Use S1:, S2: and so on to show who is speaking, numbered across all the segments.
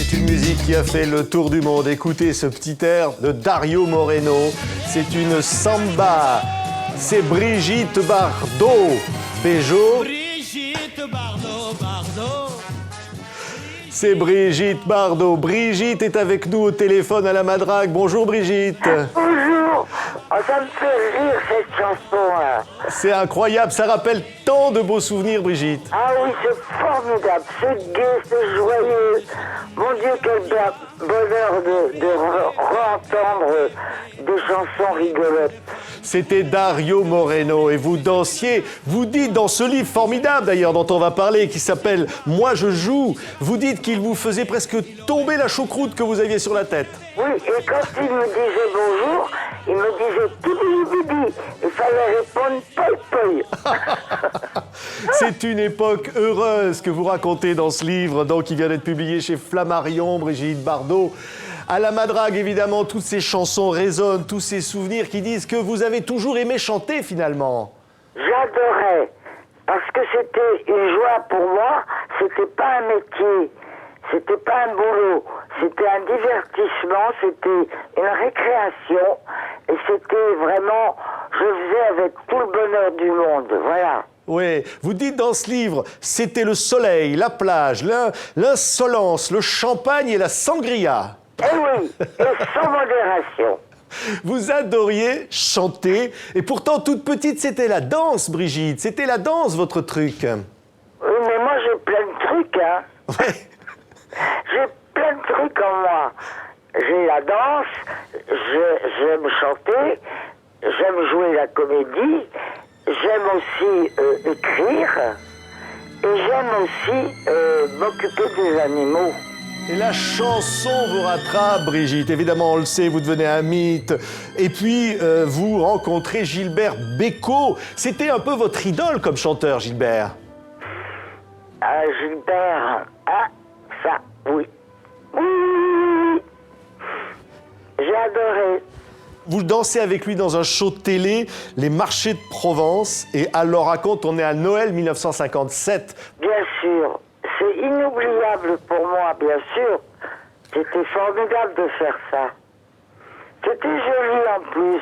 S1: c'est une musique qui a fait le tour du monde. Écoutez ce petit air de Dario Moreno. C'est une samba. C'est Brigitte Bardot. Peugeot.
S2: Brigitte Bardot.
S1: C'est Brigitte Bardot. Brigitte est avec nous au téléphone à la Madrague. Bonjour Brigitte.
S3: Bonjour. Oh, ça me fait rire cette chanson-là.
S1: C'est incroyable, ça rappelle tant de beaux souvenirs Brigitte.
S3: Ah oui, c'est formidable, c'est gai, c'est joyeux. Mon Dieu, quel bonheur de re-entendre des chansons rigolotes.
S1: C'était Dario Moreno et vous dansiez, vous dites dans ce livre formidable d'ailleurs dont on va parler qui s'appelle « Moi je joue », vous dites qu'il vous faisait presque tomber la choucroute que vous aviez sur la tête.
S3: Oui, et quand il me disait bonjour, il me disait toubidi. Il fallait répondre poi.
S1: C'est une époque heureuse que vous racontez dans ce livre, donc qui vient d'être publié chez Flammarion, Brigitte Bardot. À la Madrague, évidemment, toutes ces chansons résonnent, tous ces souvenirs qui disent que vous avez toujours aimé chanter, finalement.
S3: J'adorais, parce que c'était une joie pour moi, c'était pas un métier, c'était pas un boulot, c'était un divertissement, c'était une récréation, et c'était vraiment, je faisais avec tout le bonheur du monde, voilà.
S1: Oui, vous dites dans ce livre, c'était le soleil, la plage, l'insolence, le champagne et la sangria.
S3: Eh oui, et sans modération.
S1: Vous adoriez chanter, et pourtant, toute petite, c'était la danse, Brigitte. C'était la danse, votre truc.
S3: Oui, mais moi, j'ai plein de trucs, hein.
S1: Ouais.
S3: J'ai plein de trucs en moi. J'ai la danse, j'aime chanter, j'aime jouer la comédie, j'aime aussi écrire, et j'aime aussi m'occuper des animaux.
S1: Et la chanson vous rattrape, Brigitte. Évidemment, on le sait, vous devenez un mythe. Et puis, vous rencontrez Gilbert Bécaud. C'était un peu votre idole comme chanteur, Gilbert.
S3: Ah, Gilbert, ah, ça, oui. Oui. J'ai adoré.
S1: Vous dansez avec lui dans un show de télé, Les Marchés de Provence. Et à leur raconte, on est à Noël 1957.
S3: Bien sûr. C'est inoubliable pour moi, bien sûr. C'était formidable de faire ça. C'était joli en plus.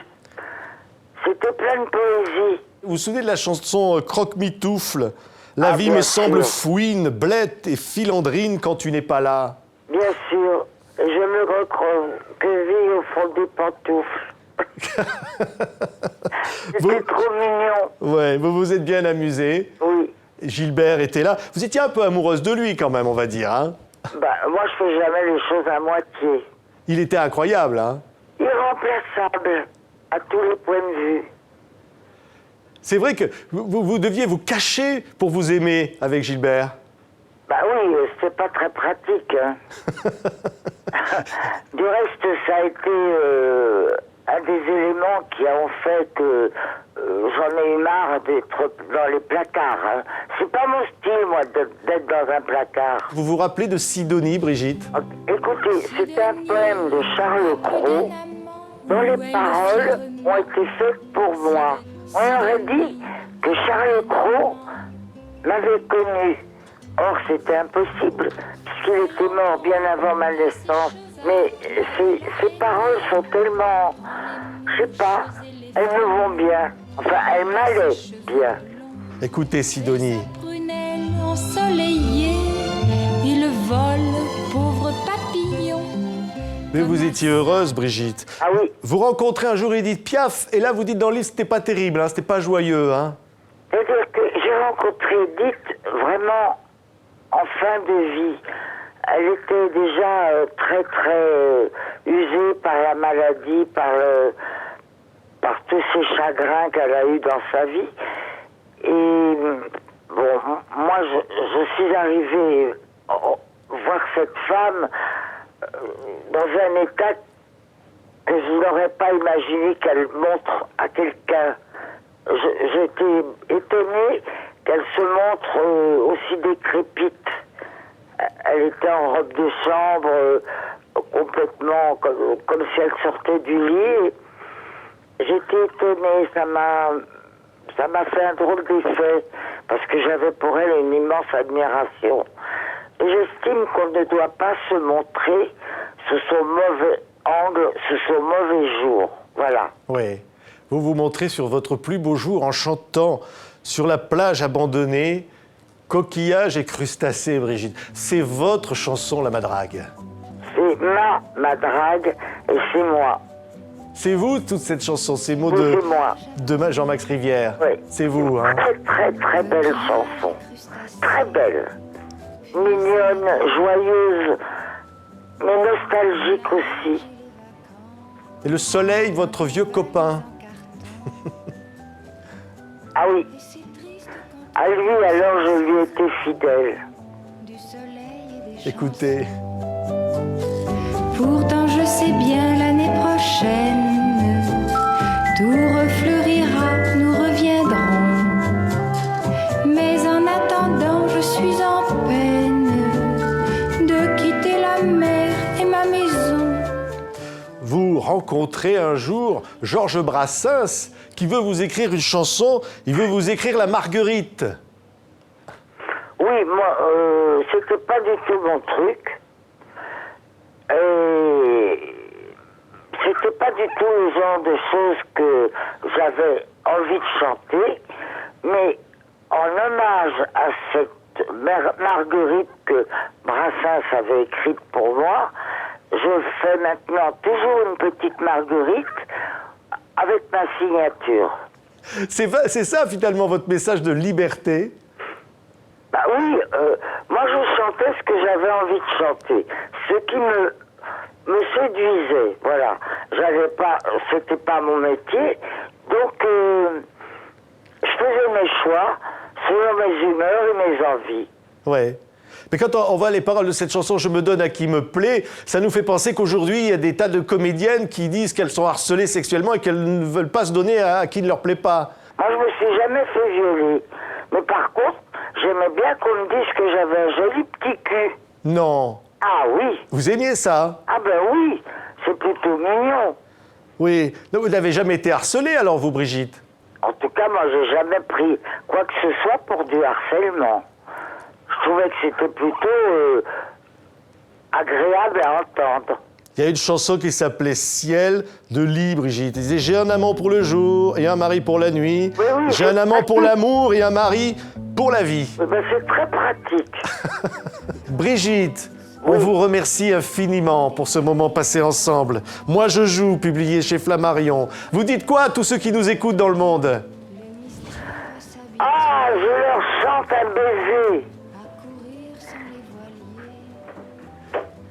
S3: C'était plein de poésie.
S1: Vous vous souvenez de la chanson Croque-Mitoufle? La vie
S3: bien
S1: me semble
S3: sûr.
S1: fouine, blette et filandrine quand tu n'es pas là.
S3: Bien sûr. Je me recroqueville au fond des pantoufles. C'était trop mignon.
S1: Ouais, vous vous êtes bien amusé.
S3: Oui.
S1: Gilbert était là. Vous étiez un peu amoureuse de lui quand même, on va dire. Hein,
S3: Bah, moi, je fais jamais les choses à moitié.
S1: il était incroyable. Hein.
S3: Irremplaçable à tous les points de vue.
S1: C'est vrai que vous deviez vous cacher pour vous aimer avec Gilbert.
S3: Bah oui, c'était pas très pratique. Hein. Du reste, ça a été un des éléments qui ont fait que j'en ai eu marre d'être dans les placards. Hein. C'est pas mon style, moi, d'être dans un placard.
S1: Vous vous rappelez de Sidonie, Brigitte?
S3: Écoutez, c'est un poème de Charles Cros dont les paroles ont été faites pour moi. On aurait dit que Charles Cros m'avait connu. Or, c'était impossible, puisqu'il était mort bien avant ma naissance. Mais ces paroles sont tellement... Je sais pas, elles me vont bien. Enfin, elles m'allaient bien.
S1: Écoutez, Sidonie.
S4: Prunelle ensoleillée, il vole, pauvre papillon.
S1: Mais vous étiez heureuse, Brigitte.
S3: Ah oui,
S1: Vous rencontrez un jour Edith Piaf, et là, vous dites dans le livre, c'était pas terrible, hein, c'était pas joyeux. Hein.
S3: c'est-à-dire que j'ai rencontré Edith vraiment en fin de vie. Elle était déjà très usée par la maladie, par tous ces chagrins qu'elle a eus dans sa vie. Et bon, moi je suis arrivée voir cette femme dans un état que je n'aurais pas imaginé qu'elle montre à quelqu'un. J'étais étonnée qu'elle se montre aussi décrépite. Elle était en robe de chambre, complètement comme si elle sortait du lit. J'étais étonnée, ça m'a fait un drôle d'effet, parce que j'avais pour elle une immense admiration. Et j'estime qu'on ne doit pas se montrer sous son mauvais angle, sous son mauvais jour. Voilà.
S1: Oui. Vous vous montrez sur votre plus beau jour en chantant sur la plage abandonnée, coquillages et crustacés, Brigitte. C'est votre chanson, La Madrague.
S3: C'est ma drague et c'est moi.
S1: C'est vous, toute cette chanson, ces mots
S3: Oui, c'est moi.
S1: de Jean-Max Rivière.
S3: Oui.
S1: C'est vous, hein.
S3: Très, très, très belle chanson. Très belle. Mignonne, joyeuse, mais nostalgique aussi.
S1: Et le soleil, votre vieux copain.
S3: Ah oui. À lui, alors, je lui étais fidèle.
S1: Écoutez.
S4: Pourtant je sais bien l'année prochaine, tout refleurira, nous reviendrons. Mais en attendant, je suis en peine de quitter la mer et ma maison.
S1: Vous rencontrez un jour Georges Brassens qui veut vous écrire une chanson, il veut vous écrire La Marguerite.
S3: Oui, moi, c'était pas du tout mon truc. Et c'était pas du tout le genre de choses que j'avais envie de chanter. Mais en hommage à cette Marguerite que Brassens avait écrite pour moi, je fais maintenant toujours une petite Marguerite avec ma signature.
S1: C'est ça finalement votre message de liberté.
S3: Bah oui, moi je chantais ce que j'avais envie de chanter, ce qui me séduisait, voilà. J'avais pas, c'était pas mon métier, donc je faisais mes choix selon mes humeurs et mes envies.
S1: Ouais. Mais quand on voit les paroles de cette chanson « Je me donne à qui me plaît », ça nous fait penser qu'aujourd'hui, il y a des tas de comédiennes qui disent qu'elles sont harcelées sexuellement et qu'elles ne veulent pas se donner à qui ne leur plaît pas.
S3: Moi, je me suis jamais fait violer. Mais par contre, j'aimais bien qu'on me dise que j'avais un joli petit cul.
S1: Non.
S3: Ah oui.
S1: Vous aimiez ça?
S3: Ah ben oui, c'est plutôt mignon.
S1: Oui. Non, vous n'avez jamais été harcelée alors, vous, Brigitte?
S3: En tout cas, moi, j'ai jamais pris quoi que ce soit pour du harcèlement. Je trouvais que c'était plutôt agréable à entendre.
S1: Il y a une chanson qui s'appelait Ciel de Lit, Brigitte. Il disait « J'ai un amant pour le jour et un mari pour la nuit.
S3: Oui, oui,
S1: J'ai un amant pour l'amour et un mari pour la vie.
S3: Eh ben, c'est très pratique. »
S1: Brigitte, on vous remercie infiniment pour ce moment passé ensemble. Moi, je joue, publié chez Flammarion. Vous dites quoi à tous ceux qui nous écoutent dans le monde?
S3: Ah, je leur chante un baiser.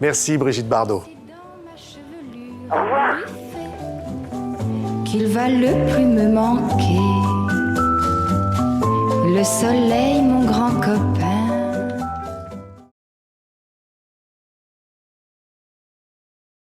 S1: Merci, Brigitte Bardot.
S3: Au revoir.
S4: Qu'il va le plus me manquer. Le soleil, mon grand copain.